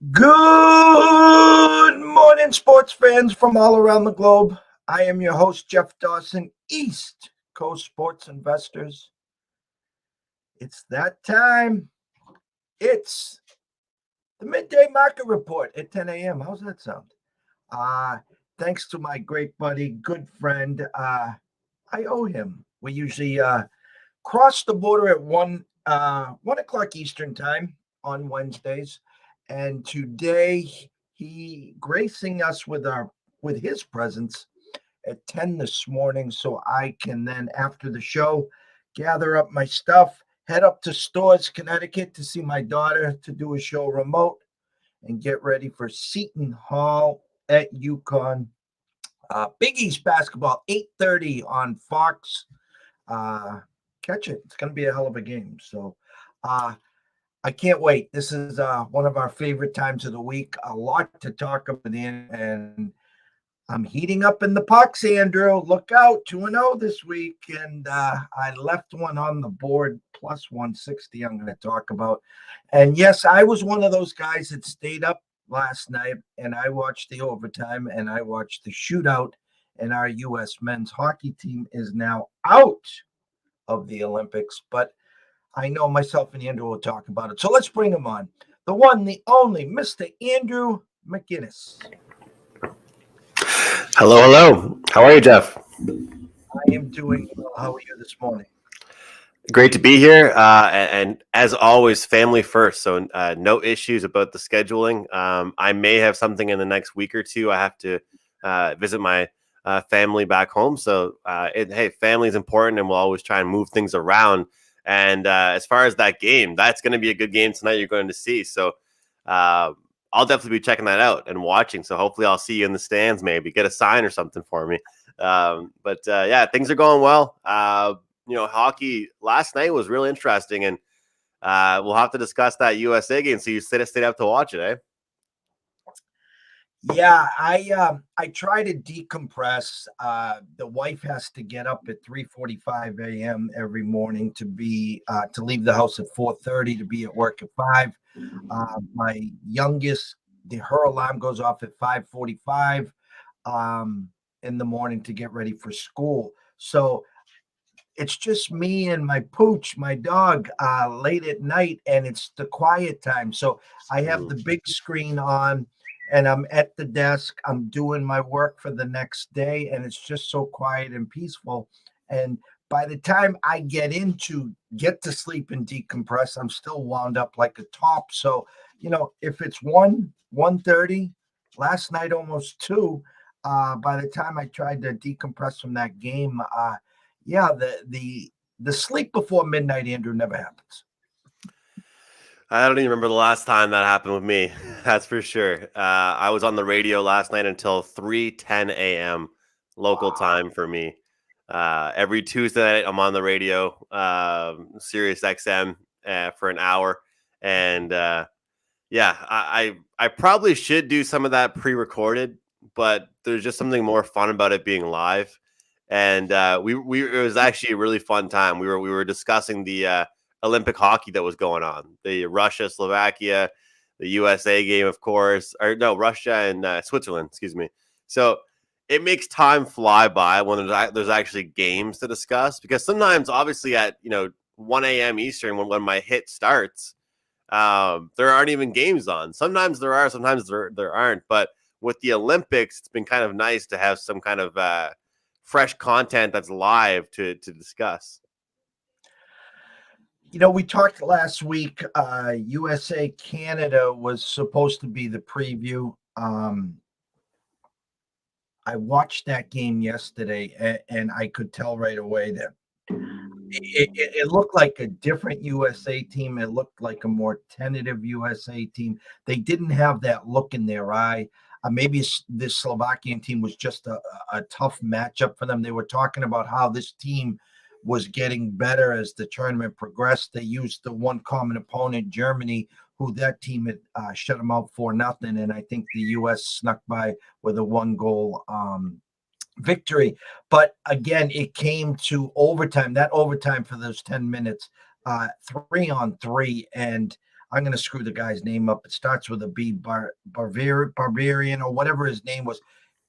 Good morning, sports fans from all around the globe. I am your host, Jeff Dawson, East Coast Sports Investors. It's that time. It's the Midday Market Report at 10 a.m. How's that sound? Uh, Thanks to my great buddy, good friend. I owe him. We usually cross the border at 1 o'clock Eastern time on Wednesdays. And today he gracing us with his presence at 10 this morning, so I can then, after the show, gather up my stuff, head up to Stores, Connecticut to see my daughter to do a show remote, and get ready for Seton Hall at UConn. Big East basketball, 8:30 on Fox. Catch it. It's going to be a hell of a game. So I can't wait. This is one of our favorite times of the week. A lot to talk about, and I'm heating up in the pucks, Andrew. Look out, 2-0 this week. And I left one on the board, plus 160 I'm going to talk about. And yes, I was one of those guys that stayed up last night, and I watched the overtime, and I watched the shootout, and our U.S. men's hockey team is now out of the Olympics. But I know myself and Andrew will talk about it. So let's bring him on. The one, the only, Mr. Andrew McInnis. Hello, hello. How are you, Jeff? I am doing well. How are you this morning? Great to be here. And as always, family first. So no issues about the scheduling. I may have something in the next week or two. I have to visit my family back home. So, hey, family is important, and we'll always try and move things around. And as far as that game, that's going to be a good game tonight you're going to see. So I'll definitely be checking that out and watching. So hopefully I'll see you in the stands, maybe get a sign or something for me. But yeah, things are going well. Hockey last night was really interesting, and we'll have to discuss that USA game. So you stayed up to watch it, eh? Yeah, I try to decompress. The wife has to get up at 3:45 a.m. every morning to leave the house at 4:30 to be at work at 5. My youngest, her alarm goes off at 5:45 in the morning to get ready for school. So it's just me and my pooch, my dog, late at night, and it's the quiet time. So I have the big screen on, and I'm at the desk. I'm doing my work for the next day, and it's just so quiet and peaceful. And by the time I get to sleep and decompress, I'm still wound up like a top. So, if it's 1:30, last night almost 2, by the time I tried to decompress from that game, yeah, the sleep before midnight, Andrew, never happens. I don't even remember the last time that happened with me. That's for sure. I was on the radio last night until 3:10 a.m. local time for me. Every Tuesday night, I'm on the radio, Sirius XM, for an hour. And yeah, I probably should do some of that pre-recorded, but there's just something more fun about it being live. And it was actually a really fun time. We were discussing the Olympic hockey that was going on, the Russia, Slovakia, the USA game, of course, or no, Russia and Switzerland, excuse me. So it makes time fly by when there's actually games to discuss, because sometimes, obviously, at 1 a.m. Eastern, when my hit starts, there aren't even games on. Sometimes there are, sometimes there aren't. But with the Olympics, it's been kind of nice to have some kind of fresh content that's live to discuss. We talked last week. USA Canada was supposed to be the preview. I watched that game yesterday, and I could tell right away that it looked like a different USA team. It looked like a more tentative USA team. They didn't have that look in their eye. Maybe this Slovakian team was just a tough matchup for them. They were talking about how this team was getting better as the tournament progressed. They used the one common opponent, Germany, who that team had shut them out 4-0. And I think the U.S. snuck by with a 1-goal victory. But again, it came to overtime, that overtime for those 10 minutes, 3-on-3. And I'm going to screw the guy's name up. It starts with a B, Barbarian or whatever his name was.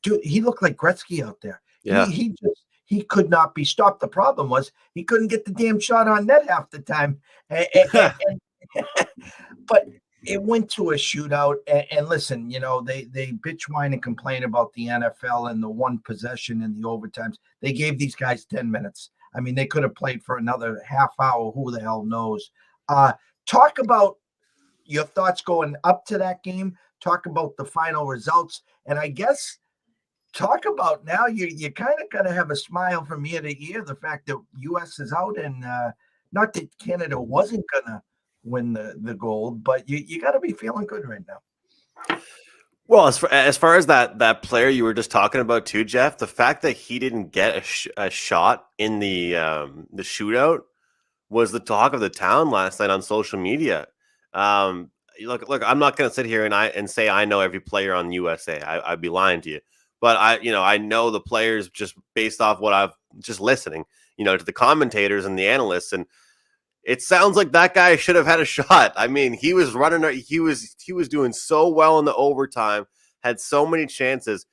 Dude, he looked like Gretzky out there. Yeah. He could not be stopped. The problem was he couldn't get the damn shot on net half the time. But it went to a shootout. And listen, they bitch, whine, and complain about the NFL and the one possession and the overtimes. They gave these guys 10 minutes. I mean, they could have played for another half hour. Who the hell knows? Talk about your thoughts going up to that game. Talk about the final results. And I guess talk about now you kind of got to have a smile from ear to ear. The fact that U.S. is out and not that Canada wasn't going to win the gold, but you got to be feeling good right now. Well, as far as that player you were just talking about too, Jeff, the fact that he didn't get a shot in the shootout was the talk of the town last night on social media. Look, I'm not going to sit here and say I know every player on USA. I'd be lying to you. But I know the players just based off what I've just listening, to the commentators and the analysts, and it sounds like that guy should have had a shot. I mean, he was running. He was doing so well in the overtime. Had so many chances.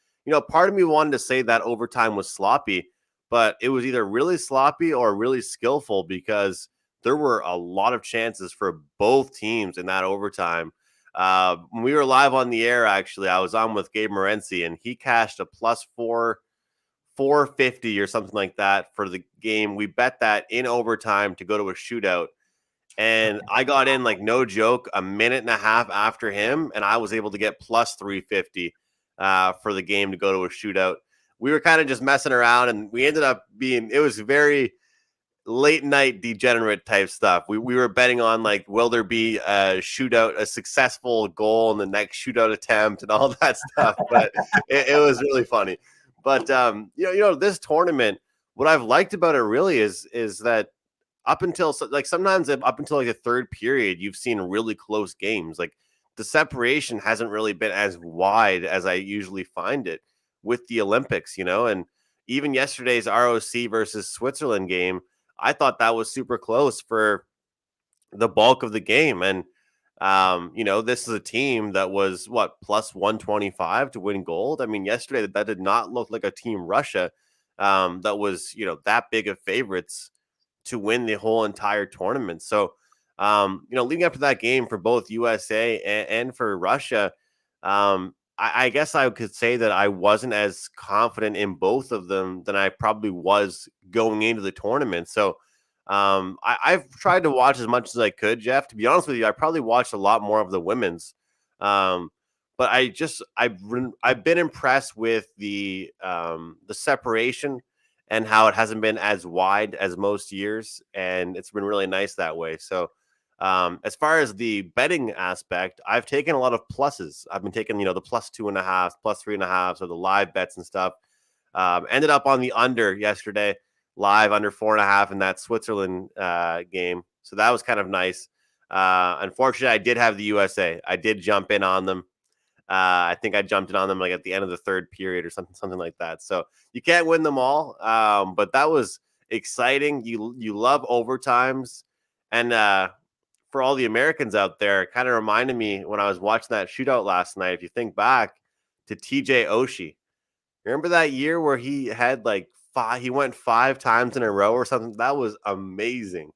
Part of me wanted to say that overtime was sloppy, but it was either really sloppy or really skillful because there were a lot of chances for both teams in that overtime. When we were live on the air, actually, I was on with Gabe Morency, and he cashed a plus 450 or something like that for the game. We bet that in overtime to go to a shootout. And I got in, like, no joke, a minute and a half after him, and I was able to get plus 350 for the game to go to a shootout. We were kind of just messing around, and we ended up it was very late night degenerate type stuff. We were betting on, like, will there be a shootout, a successful goal in the next shootout attempt and all that stuff. But it was really funny. But this tournament, what I've liked about it really is that up until sometimes up until like the third period, you've seen really close games. Like the separation hasn't really been as wide as I usually find it with the Olympics, and even yesterday's ROC versus Switzerland game, I thought that was super close for the bulk of the game. And, this is a team that was plus 125 to win gold. I mean, yesterday that did not look like a team Russia that was, that big of favorites to win the whole entire tournament. So, leading up to that game for both USA and for Russia, I guess I could say that I wasn't as confident in both of them than I probably was going into the tournament. So I've tried to watch as much as I could, Jeff. To be honest with you, I probably watched a lot more of the women's. But I've been impressed with the separation and how it hasn't been as wide as most years, and it's been really nice that way. So as far as the betting aspect, I've taken a lot of pluses. I've been taking, the plus 2.5, plus 3.5, so the live bets and stuff. Ended up on the under yesterday, live under 4.5 in that Switzerland game. So that was kind of nice. Unfortunately, I did have the USA. I did jump in on them. I think I jumped in on them like at the end of the third period or something like that. So you can't win them all, but that was exciting. You love overtimes, and for all the Americans out there, it kind of reminded me when I was watching that shootout last night. If you think back to TJ Oshie, remember that year where he had he went 5 times in a row or something? That was amazing.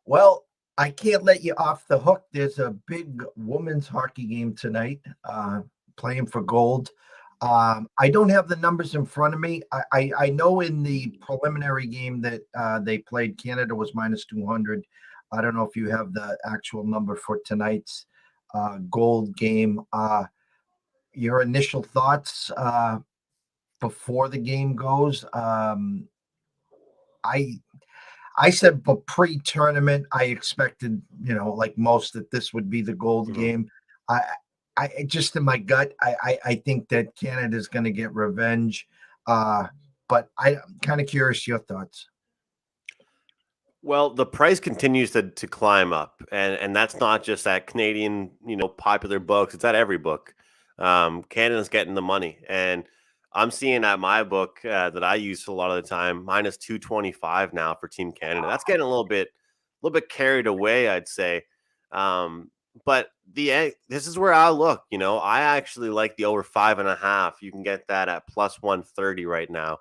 Well, I can't let you off the hook. There's a big women's hockey game tonight, playing for gold. I don't have the numbers in front of me. I know in the preliminary game that they played, Canada was minus 200. I don't know if you have the actual number for tonight's gold game. Your initial thoughts before the game goes? I said, but pre-tournament, I expected, like most, that this would be the gold game. I just in my gut, I think that Canada's going to get revenge. But I'm kind of curious your thoughts. Well, the price continues to climb up, and that's not just at Canadian, popular books. It's at every book. Canada's getting the money, and I'm seeing at my book that I use a lot of the time minus 225 now for Team Canada. That's getting a little bit carried away, I'd say. But this is where I look. I actually like the over 5.5. You can get that at plus 130 right now,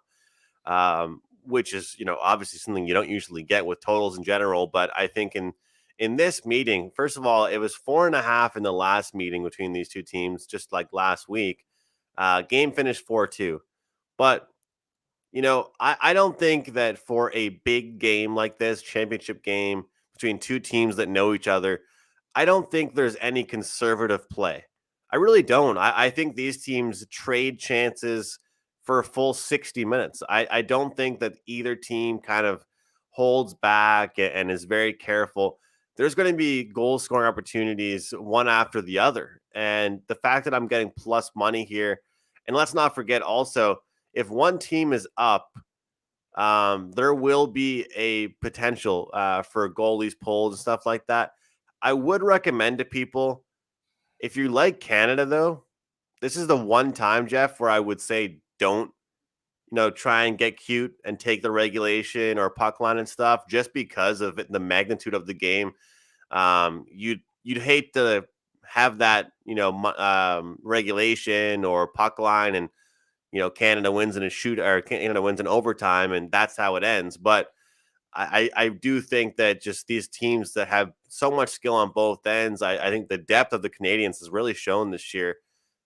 which is obviously something you don't usually get with totals in general. But I think in this meeting, first of all, it was 4.5 in the last meeting between these two teams, just like last week. Game finished 4-2, but I don't think that for a big game like this, championship game between two teams that know each other, I don't think there's any conservative play. I really don't. I think these teams trade chances for a full 60 minutes. I don't think that either team kind of holds back and is very careful. There's going to be goal scoring opportunities one after the other. And the fact that I'm getting plus money here, and let's not forget also, if one team is up, there will be a potential for goalies pulled and stuff like that. I would recommend to people, if you like Canada, though, this is the one time, Jeff, where I would say don't, try and get cute and take the regulation or puck line and stuff just because of the magnitude of the game. You'd hate to have that, regulation or puck line and Canada wins in a shoot or Canada wins in overtime, and that's how it ends. But I do think that just these teams that have so much skill on both ends, I think the depth of the Canadians has really shown this year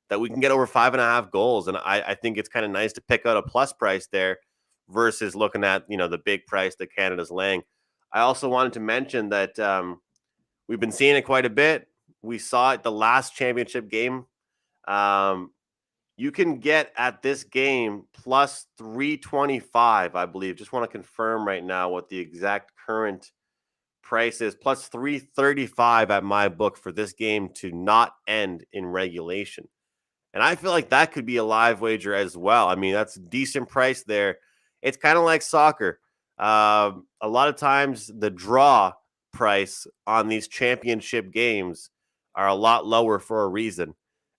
that we can get over 5.5 goals. And I think it's kind of nice to pick out a plus price there versus looking at, the big price that Canada's laying. I also wanted to mention that we've been seeing it quite a bit. We saw it the last championship game. You can get at this game plus 325, I believe. Just want to confirm right now what the exact current price is. Plus 335 at my book for this game to not end in regulation. And I feel like that could be a live wager as well. I mean, that's a decent price there. It's kind of like soccer. A lot of times the draw price on these championship games are a lot lower for a reason.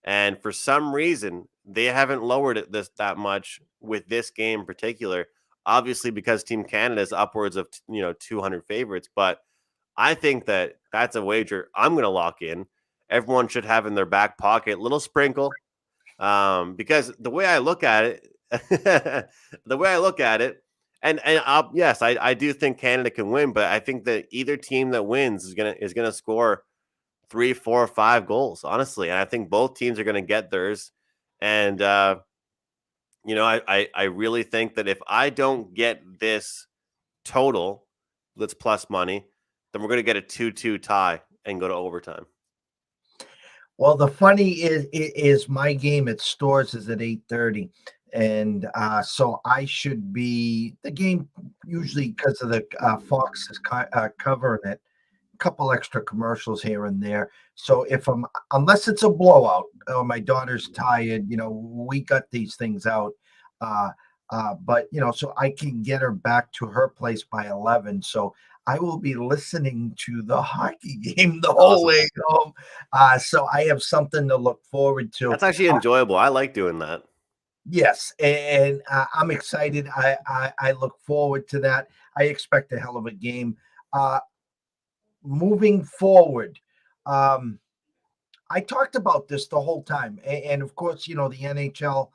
And for some reason, they haven't lowered it that much with this game in particular. Obviously, because Team Canada is upwards of 200 favorites. But I think that that's a wager I'm going to lock in. Everyone should have in their back pocket, little sprinkle, because the way I look at it, and yes, I do think Canada can win, but I think that either team that wins is gonna score 3, 4, 5 goals, honestly. And I think both teams are going to get theirs. And, I really think that if I don't get this total that's plus money, then we're going to get a 2-2 tie and go to overtime. Well, the funny is my game at Stores is at 8:30. And so I should be the game usually because of the Fox is covering it. Couple extra commercials here and there. So unless it's a blowout or my daughter's tired, we got these things out. But so I can get her back to her place by 11. So I will be listening to the hockey game the whole way home. So I have something to look forward to. That's actually enjoyable. I like doing that. Yes, and I'm excited. I look forward to that. I expect a hell of a game. Moving forward, I talked about this the whole time, and of course, the NHL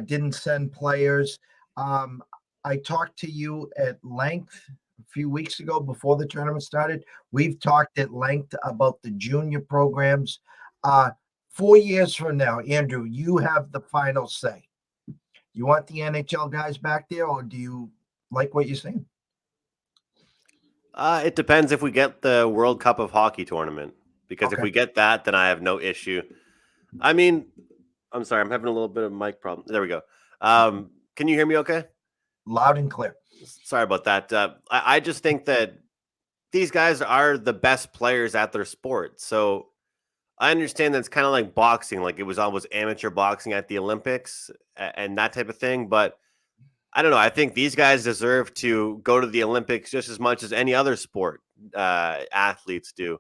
didn't send players. I talked to you at length a few weeks ago before the tournament started. We've talked at length about the junior programs. 4 years from now, Andrew, you have the final say. You want the NHL guys back there, or do you like what you're seeing? It depends if we get the World Cup of Hockey tournament, because if we get that, then I have no issue. I mean, I'm sorry, I'm having a little bit of mic problem. There we go. Can you hear me okay? Loud and clear. Sorry about that. I just think that these guys are the best players at their sport. So I understand that it's kind of like boxing, like it was always amateur boxing at the Olympics and that type of thing. But I don't know. I think these guys deserve to go to the Olympics just as much as any other sport athletes do.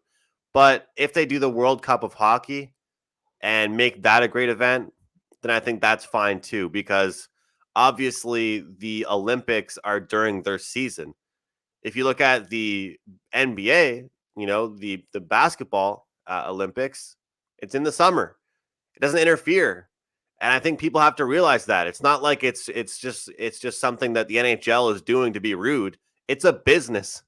But if they do the World Cup of Hockey and make that a great event, then I think that's fine too, because obviously the Olympics are during their season. If you look at the NBA, the basketball Olympics, it's in the summer. It doesn't interfere. And I think people have to realize that. It's not like it's just something that the NHL is doing to be rude. It's a business,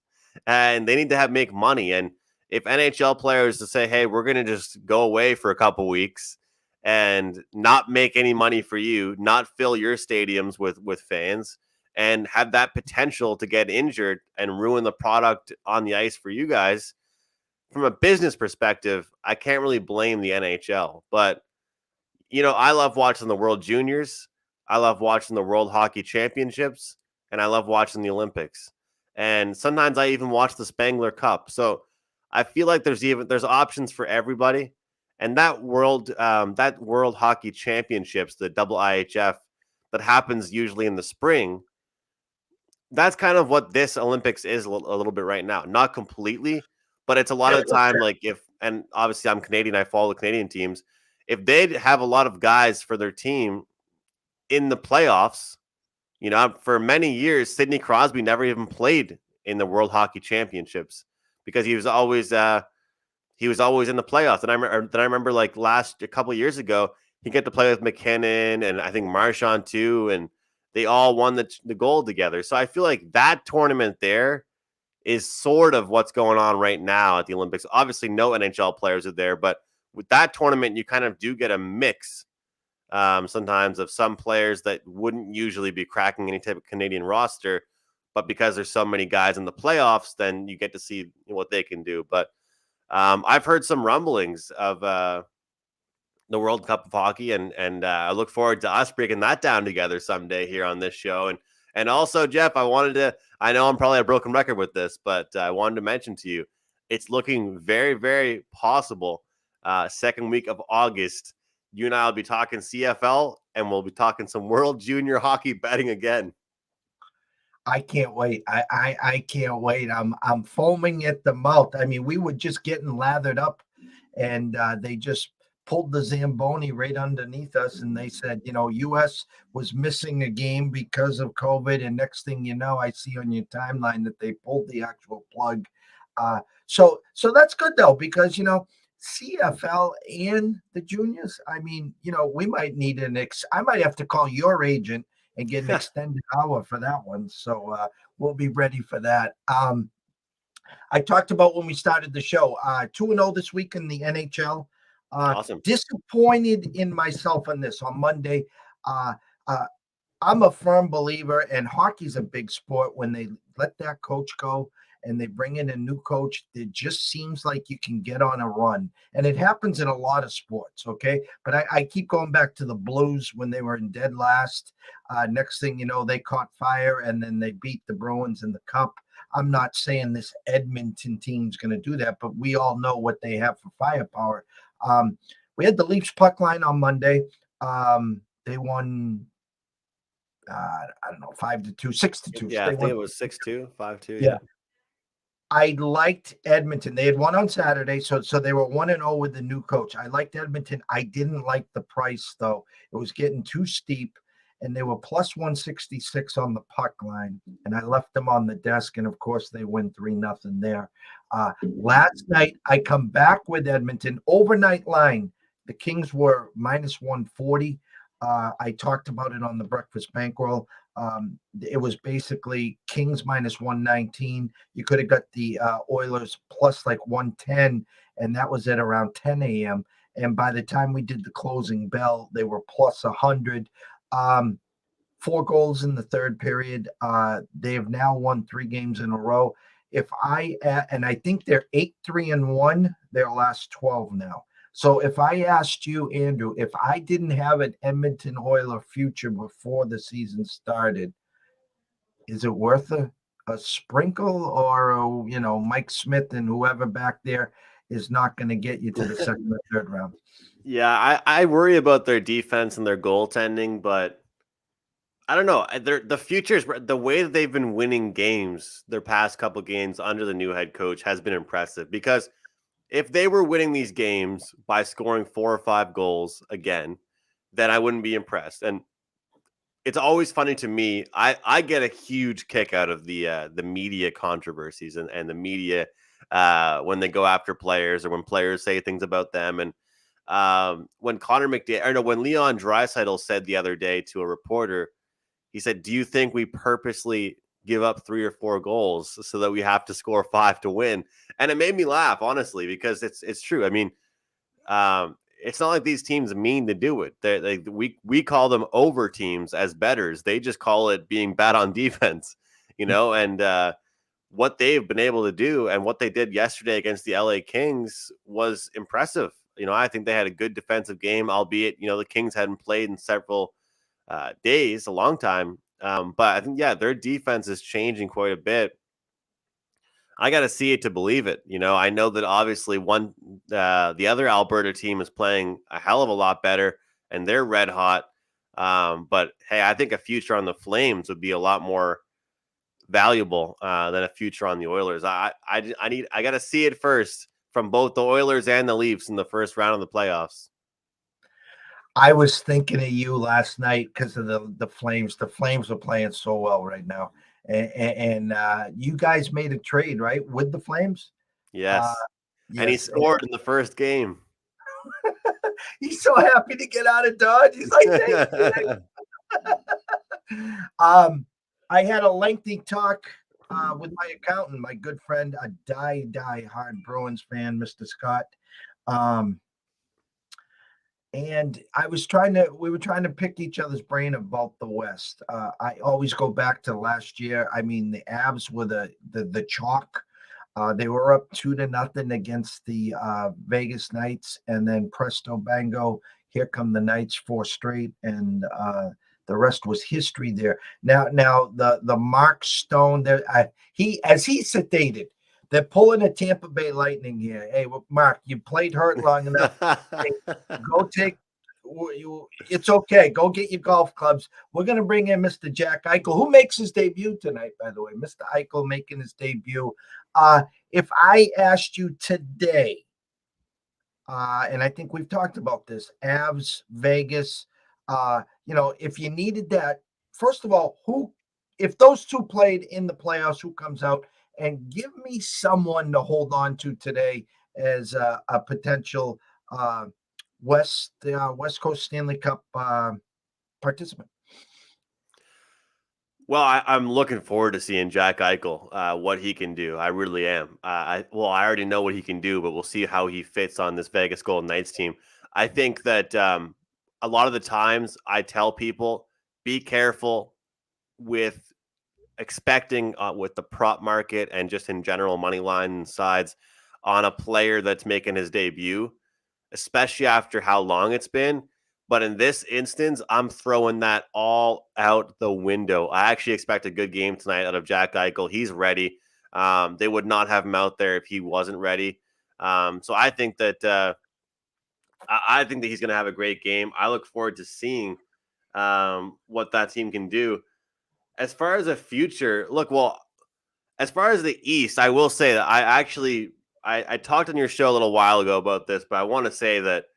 and they need to make money. And if NHL players to say, "Hey, we're going to just go away for a couple weeks and not make any money for you, not fill your stadiums with fans, and have that potential to get injured and ruin the product on the ice for you guys," from a business perspective, I can't really blame the NHL. But I love watching the World Juniors. I love watching the World Hockey Championships, and I love watching the Olympics. And sometimes I even watch the Spangler Cup. So I feel like there's options for everybody. And that World Hockey Championships, the double IHF, that happens usually in the spring. That's kind of what this Olympics is a little bit right now. Not completely, but it's a lot of the time. Like and obviously I'm Canadian, I follow the Canadian teams. If they have a lot of guys for their team in the playoffs, for many years, Sidney Crosby never even played in the World Hockey Championships because he was always in the playoffs. And I remember like a couple of years ago, he got to play with McInnis and I think Marchand too, and they all won the gold together. So I feel like that tournament there is sort of what's going on right now at the Olympics. Obviously, no NHL players are there, but with that tournament, you kind of do get a mix sometimes of some players that wouldn't usually be cracking any type of Canadian roster, but because there's so many guys in the playoffs, then you get to see what they can do. But I've heard some rumblings of the World Cup of Hockey, and I look forward to us breaking that down together someday here on this show. And also, Jeff, I know I'm probably a broken record with this, but I wanted to mention to you, it's looking very, very possible. Second week of August, you and I will be talking CFL, and we'll be talking some World Junior Hockey betting again. I can't wait. I can't wait. I'm foaming at the mouth. I mean, we were just getting lathered up, and they just pulled the Zamboni right underneath us, and they said, U.S. was missing a game because of COVID, and next thing you know, I see on your timeline that they pulled the actual plug. So that's good though, because CFL and the juniors. I mean, we might need I might have to call your agent and get an extended hour for that one. So we'll be ready for that. I talked about when we started the show, 2-0 this week in the NHL. Awesome. Disappointed in myself on this on Monday. I'm a firm believer, and hockey's a big sport. When they let that coach go and they bring in a new coach, it just seems like you can get on a run. And it happens in a lot of sports, okay? But I keep going back to the Blues when they were in dead last. Next thing you know, they caught fire, and then they beat the Bruins in the Cup. I'm not saying this Edmonton team's going to do that, but we all know what they have for firepower. We had the Leafs puck line on Monday. They won, I don't know, 5-2, 6-2. Yeah, So I think it was 6-2, 5-2. yeah. I liked Edmonton. They had won on Saturday, so they were 1-0 with the new coach. I liked Edmonton. I didn't like the price, though. It was getting too steep, and they were plus 166 on the puck line, and I left them on the desk, and of course they win 3-0 there. Last night, I come back with Edmonton. Overnight line, the Kings were minus 140. I talked about it on the Breakfast Bankroll. It was basically Kings minus 119. You could have got the Oilers plus like 110, and that was at around 10 a.m. And by the time we did the closing bell, they were plus 100. 4 goals in the third period. They have now won 3 games in a row. And I think they're 8-3-1 their last 12 now. So if I asked you, Andrew, if I didn't have an Edmonton Oiler future before the season started, is it worth a sprinkle, or Mike Smith and whoever back there is not going to get you to the second or third round? Yeah, I worry about their defense and their goaltending, but I don't know. The futures, the way that they've been winning games, their past couple games under the new head coach has been impressive, because if they were winning these games by scoring 4 or 5 goals again, then I wouldn't be impressed. And it's always funny to me. I get a huge kick out of the media controversies and the media when they go after players or when players say things about them. And when Connor McDavid, or no, when Leon Draisaitl said the other day to a reporter, he said, "Do you think we purposely give up 3 or 4 goals so that we have to score 5 to win?" And it made me laugh, honestly, because it's true. I mean, it's not like these teams mean to do it. We call them over teams as betters. They just call it being bad on defense, And what they've been able to do and what they did yesterday against the LA Kings was impressive. I think they had a good defensive game, albeit the Kings hadn't played in several days, a long time. But I think their defense is changing quite a bit. I got to see it to believe it. I know that obviously the other Alberta team is playing a hell of a lot better and they're red hot. But hey, I think a future on the Flames would be a lot more valuable than a future on the Oilers. I got to see it first from both the Oilers and the Leafs in the first round of the playoffs. I was thinking of you last night because of the Flames. The Flames are playing so well right now. And you guys made a trade, right, with the Flames? Yes. Yes. And he scored in the first game. He's so happy to get out of Dodge. He's like, thank you. I had a lengthy talk with my accountant, my good friend, a die hard Bruins fan, Mr. Scott. And we were trying to pick each other's brain about the West. I always go back to last year. I mean, the Avs were the chalk. They were up 2-0 against the Vegas Knights, and then presto bango, here come the Knights 4 straight, and the rest was history there. Now the Mark Stone there, as he stated, they're pulling a Tampa Bay Lightning here. Hey, well, Mark, you played hurt long enough. Hey, it's okay. Go get your golf clubs. We're going to bring in Mr. Jack Eichel, who makes his debut tonight, by the way. Mr. Eichel making his debut. If I asked you today, and I think we've talked about this, Avs, Vegas, if you needed that, first of all, if those two played in the playoffs, who comes out? And give me someone to hold on to today as a potential West Coast Stanley Cup participant. Well, I'm looking forward to seeing Jack Eichel, what he can do. I really am. I already know what he can do, but we'll see how he fits on this Vegas Golden Knights team. I think that a lot of the times I tell people, be careful with expecting with the prop market and just in general money line and sides on a player that's making his debut, especially after how long it's been. But in this instance, I'm throwing that all out the window. I actually expect a good game tonight out of Jack Eichel. He's ready. They would not have him out there if he wasn't ready. So I think that he's going to have a great game. I look forward to seeing what that team can do. As far as the future, as far as the East, I will say that I talked on your show a little while ago about this, but I want to say that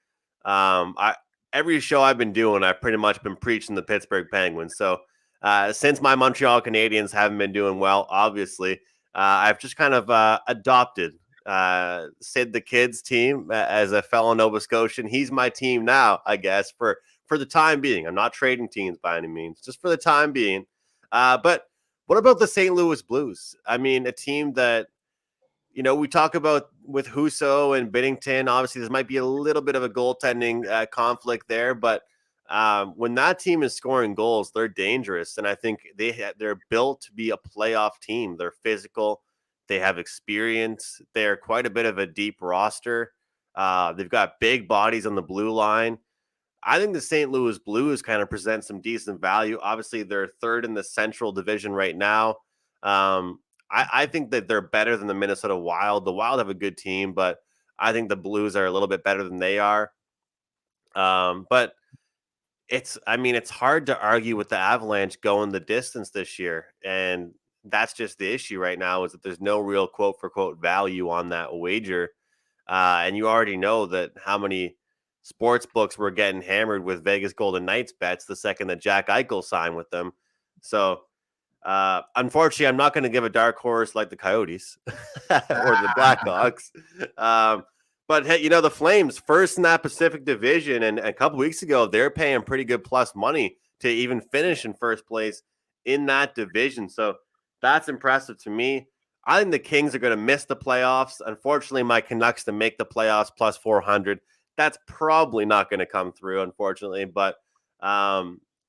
every show I've been doing, I've pretty much been preaching the Pittsburgh Penguins. So since my Montreal Canadiens haven't been doing well, obviously, I've just kind of adopted Sid the Kid's team as a fellow Nova Scotian. He's my team now, I guess, for the time being. I'm not trading teams by any means, just for the time being. But what about the St. Louis Blues? I mean, a team that, we talk about with Husso and Binnington. Obviously, there might be a little bit of a goaltending conflict there, but when that team is scoring goals, they're dangerous. And I think they're built to be a playoff team. They're physical. They have experience. They're quite a bit of a deep roster. They've got big bodies on the blue line. I think the St. Louis Blues kind of present some decent value. Obviously, they're third in the Central Division right now. I think that they're better than the Minnesota Wild. The Wild have a good team, but I think the Blues are a little bit better than they are. But it's hard to argue with the Avalanche going the distance this year. And that's just the issue right now, is that there's no real quote for quote value on that wager. And you already know that how many sports books were getting hammered with Vegas Golden Knights bets the second that Jack Eichel signed with them. So unfortunately, I'm not going to give a dark horse like the Coyotes or the Blackhawks. But hey, the Flames first in that Pacific Division, and a couple weeks ago, they're paying pretty good plus money to even finish in first place in that division. So that's impressive to me. I think the Kings are going to miss the playoffs. Unfortunately, my Canucks to make the playoffs plus 400. That's probably not going to come through, unfortunately. But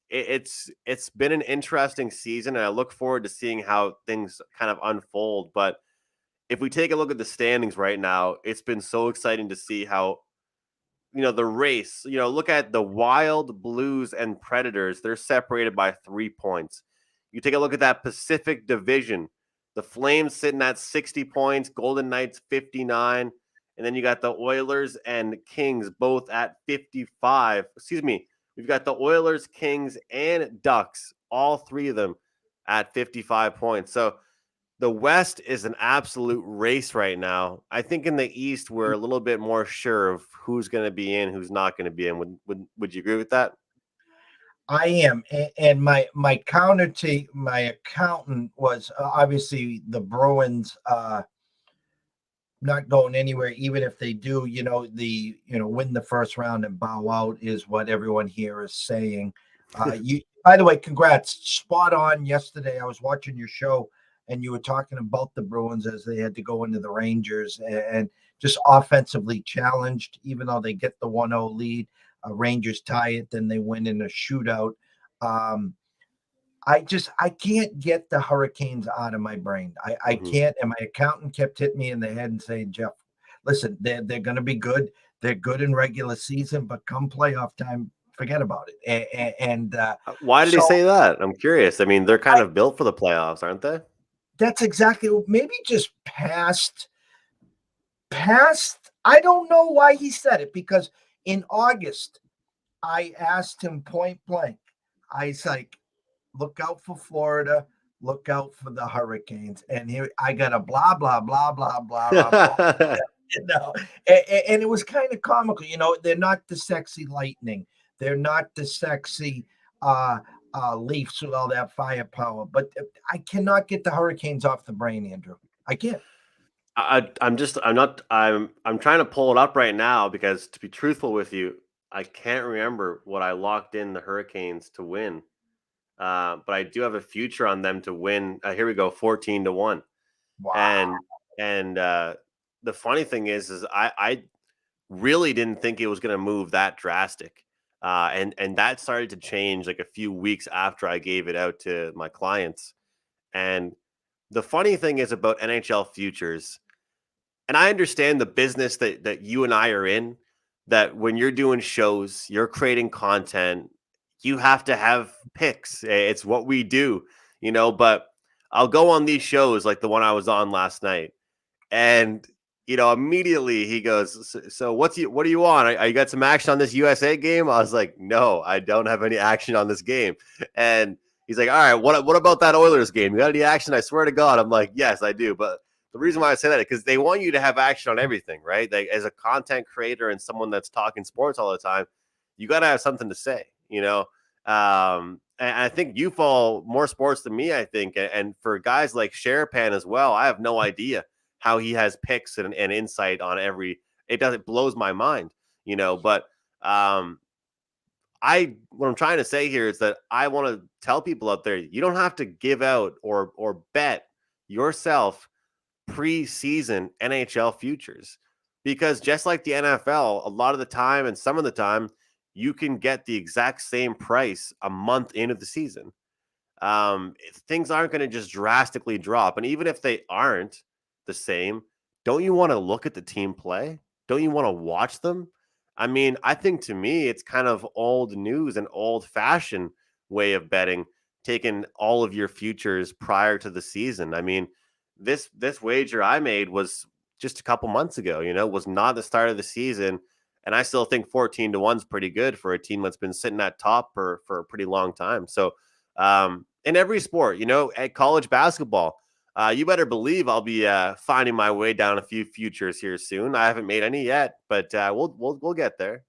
it's been an interesting season, and I look forward to seeing how things kind of unfold. But if we take a look at the standings right now, it's been so exciting to see how the race. Look at the Wild, Blues, and Predators. They're separated by 3 points. You take a look at that Pacific Division. The Flames sitting at 60 points, Golden Knights 59, and then you got the Oilers and Kings both at 55. Excuse me. We've got the Oilers, Kings, and Ducks, all three of them at 55 points. So the West is an absolute race right now. I think in the East, we're a little bit more sure of who's going to be in, who's not going to be in. Would you agree with that? I am, and my counter to my accountant was obviously the Bruins not going anywhere, even if they do. Win the first round and bow out is what everyone here is saying. By the way, congrats, spot on. Yesterday, I was watching your show, and you were talking about the Bruins as they had to go into the Rangers and just offensively challenged, even though they get the 1-0 lead. Rangers tie it, then they win in a shootout. I can't get the Hurricanes out of my brain. I can't. And my accountant kept hitting me in the head and saying, Jeff, listen, they're going to be good. They're good in regular season, but come playoff time, forget about it. And why did he say that? I'm curious. I mean, they're kind of built for the playoffs, aren't they? That's exactly, maybe just past. I don't know why he said it, because in August, I asked him point blank. I was like, look out for Florida, look out for the Hurricanes. And here I got a blah, blah, blah, blah, blah, blah. And it was kind of comical. They're not the sexy Lightning. They're not the sexy Leafs with all that firepower. But I cannot get the Hurricanes off the brain, Andrew. I can't. I'm trying to pull it up right now because, to be truthful with you, I can't remember what I locked in the Hurricanes to win. But I do have a future on them to win. Here we go, 14-1. Wow. And the funny thing is I really didn't think it was going to move that drastic. And that started to change like a few weeks after I gave it out to my clients. And the funny thing is about NHL futures, and I understand the business that you and I are in, that when you're doing shows, you're creating content, you have to have picks. It's what we do, but I'll go on these shows like the one I was on last night. And, immediately he goes, so what do you want? You got some action on this USA game? I was like, no, I don't have any action on this game. And he's like, all right, what about that Oilers game? You got any action? I swear to God. I'm like, yes, I do. But the reason why I say that is because they want you to have action on everything, right? Like, as a content creator and someone that's talking sports all the time, you got to have something to say, and I think you follow more sports than me, I think. And for guys like Sherapan as well, I have no idea how he has picks and insight on it blows my mind, but what I'm trying to say here is that I want to tell people out there, you don't have to give out or bet yourself preseason NHL futures, because just like the NFL, a lot of the time and some of the time, you can get the exact same price a month into the season. Things aren't going to just drastically drop. And even if they aren't the same, don't you want to look at the team play? Don't you want to watch them? I mean, I think to me, it's kind of old news, an old fashioned way of betting, taking all of your futures prior to the season. I mean, this wager I made was just a couple months ago, was not the start of the season. And I still think 14-1 is pretty good for a team that's been sitting at top for a pretty long time. So in every sport, at college basketball, you better believe I'll be finding my way down a few futures here soon. I haven't made any yet, but we'll get there.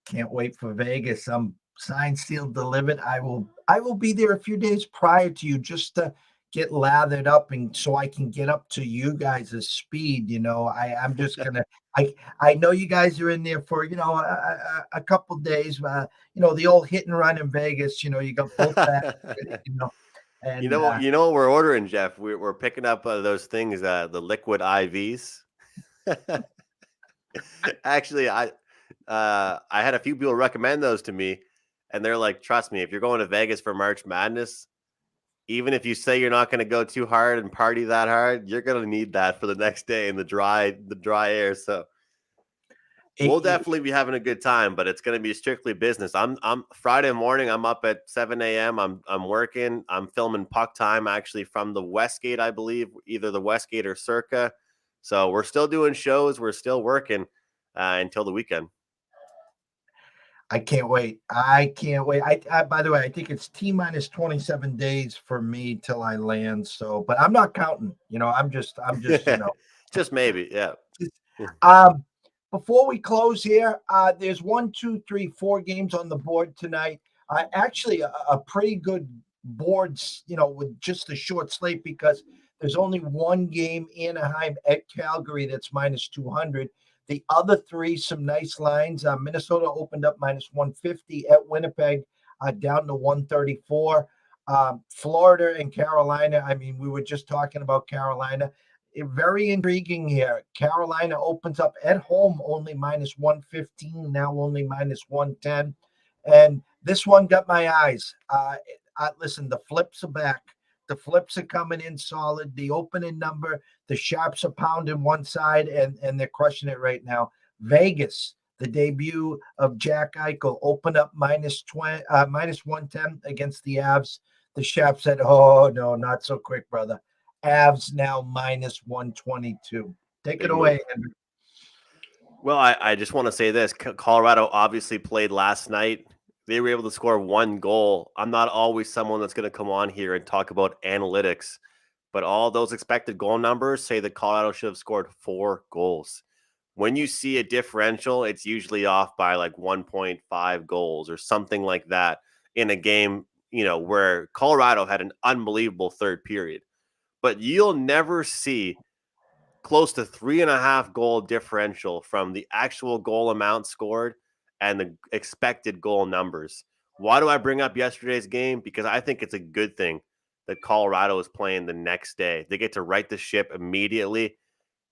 Can't wait for Vegas. I'm signed, sealed, delivered. I will be there a few days prior to you just to get lathered up and so I can get up to you guys' speed. I'm just gonna. I know you guys are in there for a couple days. The old hit and run in Vegas. You got both back. And You know what we're ordering, Jeff? We're picking up those things, the liquid IVs. Actually, I had a few people recommend those to me, and they're like, "Trust me, if you're going to Vegas for March Madness, even if you say you're not going to go too hard and party that hard, you're going to need that for the next day in the dry air." So we'll definitely be having a good time, but it's going to be strictly business. I'm Friday morning. I'm up at 7 a.m. I'm working. I'm filming Puck Time actually from the Westgate, I believe, either the Westgate or Circa. So we're still doing shows. We're still working until the weekend. I can't wait. I can't wait. By the way, I think it's T minus 27 days for me till I land. So, but I'm not counting. I'm just, just maybe, yeah. Um, Before we close here, there's 1, 2, 3, 4 games on the board tonight. Actually, a pretty good boards, with just a short slate because there's only one game, Anaheim at Calgary, that's minus 200. The other three, some nice lines. Minnesota opened up minus 150 at Winnipeg, down to 134. Florida and Carolina. I mean, we were just talking about Carolina. Very intriguing here. Carolina opens up at home only minus 115, now only minus 110. And this one got my eyes. Listen, the flips are back. The flips are coming in solid. The opening number, the Sharps are pounding one side, and they're crushing it right now. Vegas, the debut of Jack Eichel, opened up minus 110 against the Avs. The Sharps said, "Oh no, not so quick, brother." Avs now minus 122. Take it away, Andrew. Well, I just want to say this. Colorado obviously played last night. They were able to score one goal. I'm not always someone that's going to come on here and talk about analytics, but all those expected goal numbers say that Colorado should have scored 4 goals. When you see a differential, it's usually off by like 1.5 goals or something like that in a game, where Colorado had an unbelievable third period. But you'll never see close to 3.5 goal differential from the actual goal amount scored and the expected goal numbers. Why do I bring up yesterday's game? Because I think it's a good thing that Colorado is playing the next day. They get to right the ship immediately.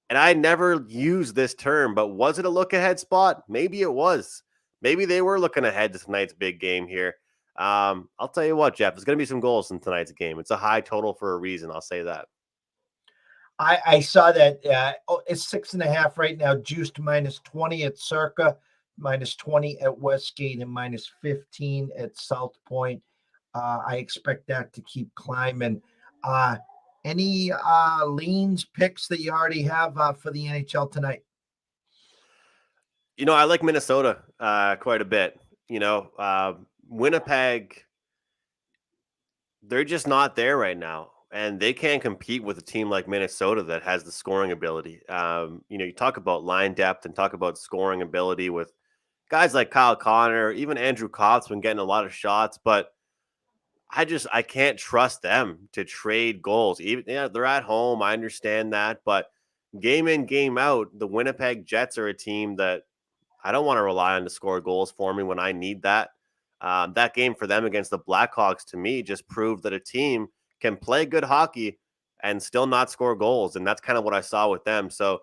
And I never used this term, but was it a look ahead spot? Maybe it was. Maybe they were looking ahead to tonight's big game here. I'll tell you what, Jeff, there's going to be some goals in tonight's game. It's a high total for a reason. I'll say that. I saw that it's 6.5 right now, juiced minus 20 at Circa, minus 20 at Westgate, and minus 15 at South Point. I expect that to keep climbing. Any leans picks that you already have for the NHL tonight? I like Minnesota quite a bit. Winnipeg, they're just not there right now. And they can't compete with a team like Minnesota that has the scoring ability. You talk about line depth and talk about scoring ability with guys like Kyle Connor, even Andrew Copp's been getting a lot of shots, but I can't trust them to trade goals. Even they're at home. I understand that, but game in, game out, the Winnipeg Jets are a team that I don't want to rely on to score goals for me when I need that. That game for them against the Blackhawks, to me, just proved that a team can play good hockey and still not score goals. And that's kind of what I saw with them. So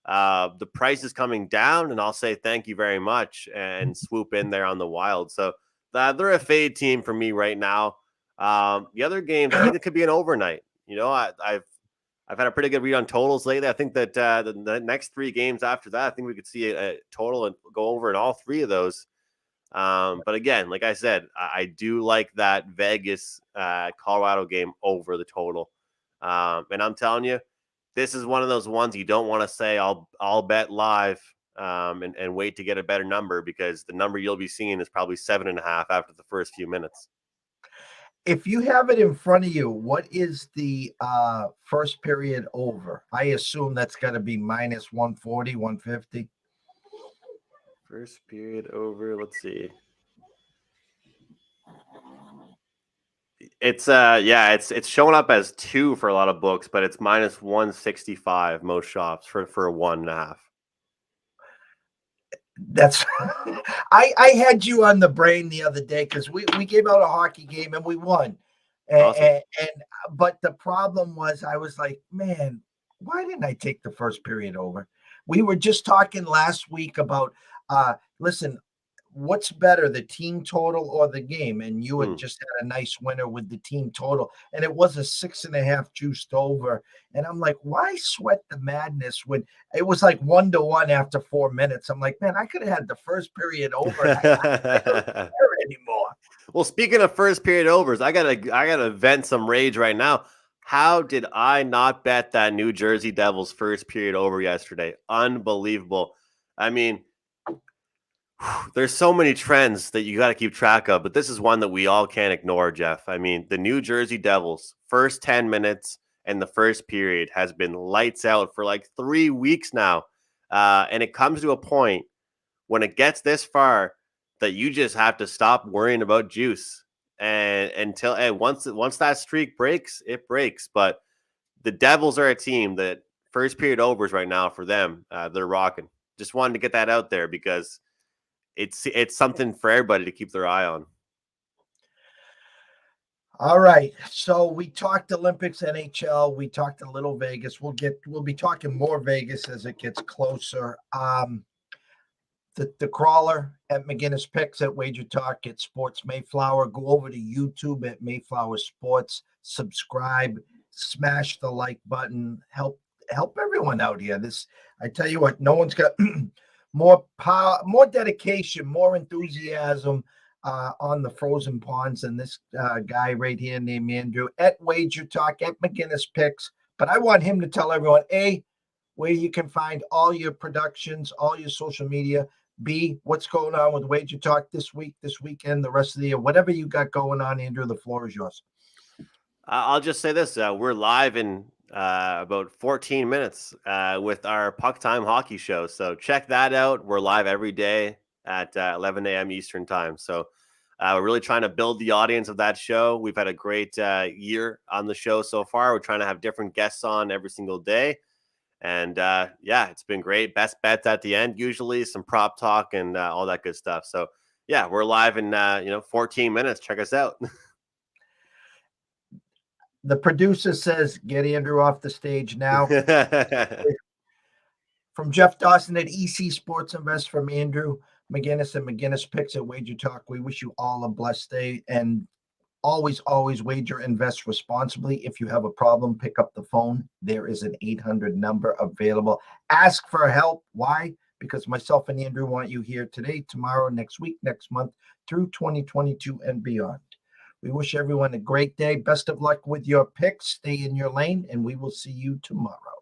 the price is coming down, and I'll say thank you very much and swoop in there on the Wild. So they're a fade team for me right now. The other games, I think it could be an overnight. I've had a pretty good read on totals lately. I think that the next 3 games after that, I think we could see a total and go over in all 3 of those. But again, like I said, I do like that Vegas Colorado game over the total. And I'm telling you, this is one of those ones you don't want to say I'll bet live and wait to get a better number, because the number you'll be seeing is probably 7.5 after the first few minutes. If you have it in front of you, what is the first period over? I assume that's got to be minus 140, 150. First period over. Let's see. It's it's showing up as 2 for a lot of books, but it's minus 165 most shops for a 1.5. That's I had you on the brain the other day because we gave out a hockey game and we won. Awesome. But the problem was I was like, man, why didn't I take the first period over? We were just talking last week about listen, what's better, the team total or the game? And you had just had a nice winner with the team total, and it was a 6.5 juiced over. And I'm like, why sweat the madness when it was like 1-1 after 4 minutes? I'm like, man, I could have had the first period over. And I don't care anymore. Well, speaking of first period overs, I gotta vent some rage right now. How did I not bet that New Jersey Devils first period over yesterday? Unbelievable. I mean, there's so many trends that you got to keep track of, but this is one that we all can't ignore, Jeff. I mean, the New Jersey Devils first 10 minutes and the first period has been lights out for like 3 weeks now. And it comes to a point when it gets this far that you just have to stop worrying about juice. And once that streak breaks, it breaks. But the Devils are a team that first period overs right now for them. They're rocking. Just wanted to get that out there because it's something for everybody to keep their eye on. All right. So we talked Olympics, NHL. We talked a little Vegas. We'll be talking more Vegas as it gets closer. The crawler at McInnis Picks at Wager Talk at Sports Mayflower. Go over to YouTube at Mayflower Sports. Subscribe. Smash the like button. Help everyone out here. I tell you what, no one's got more power, more dedication, more enthusiasm on the frozen ponds than this guy right here named Andrew at Wager Talk at McInnis Picks. But I want him to tell everyone, A, where you can find all your productions, all your social media. B, what's going on with Wager Talk this week, this weekend, the rest of the year, whatever you got going on, Andrew, the floor is yours. I'll just say this. We're live in about 14 minutes with our Puck Time Hockey Show. So check that out. We're live every day at 11 a.m. Eastern Time. So we're really trying to build the audience of that show. We've had a great year on the show so far. We're trying to have different guests on every single day. And it's been great. Best bets at the end, usually some prop talk and all that good stuff. So yeah, we're live in 14 minutes. Check us out. The producer says, get Andrew off the stage now. From Jeff Dawson at EC Sports Invest, from Andrew McInnis and McInnis Picks at Wager Talk, we wish you all a blessed day, and always wager, invest responsibly. If you have a problem, pick up the phone. There is an 800 number available. Ask for help. Why? Because myself and Andrew want you here today, tomorrow, next week, next month, through 2022 and beyond. We wish everyone a great day. Best of luck with your picks. Stay in your lane, and we will see you tomorrow.